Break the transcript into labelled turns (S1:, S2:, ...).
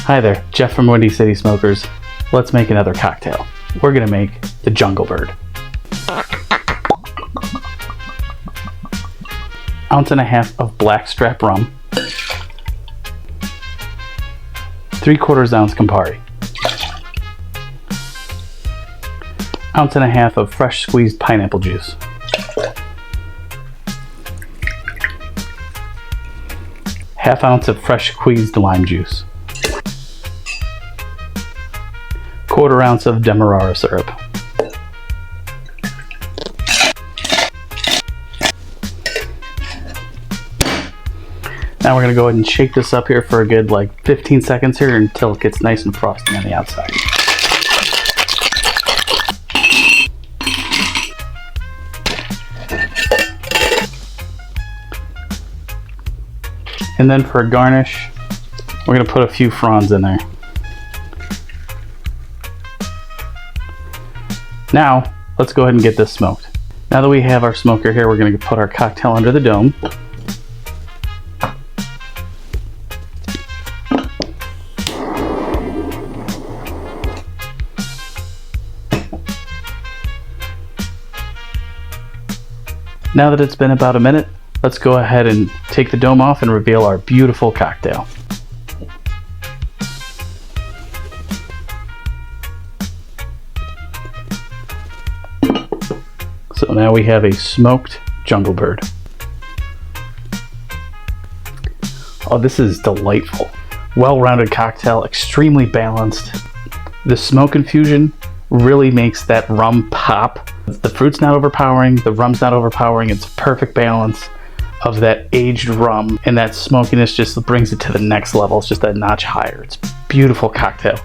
S1: Hi there, Jeff from Windy City Smokers. Let's make another cocktail. We're gonna make the Jungle Bird. 1.5 ounces of blackstrap rum, 3/4 ounce Campari, 1.5 ounces of fresh squeezed pineapple juice, ½ ounce of fresh squeezed lime juice, 1/4 ounce of Demerara syrup, now we're going to go ahead and shake this up here for a good 15 seconds here until it gets nice and frosty on the outside. And then for a garnish, we're going to put a few fronds in there. Now, let's go ahead and get this smoked. Now that we have our smoker here, we're going to put our cocktail under the dome. Now that it's been about a minute, let's go ahead and take the dome off and reveal our beautiful cocktail. So now we have a smoked Jungle Bird. Oh, this is delightful. Well-rounded cocktail, extremely balanced. The smoke infusion really makes that rum pop. The fruit's not overpowering, the rum's not overpowering. It's a perfect balance of that aged rum, and that smokiness just brings it to the next level. It's just a notch higher. It's a beautiful cocktail.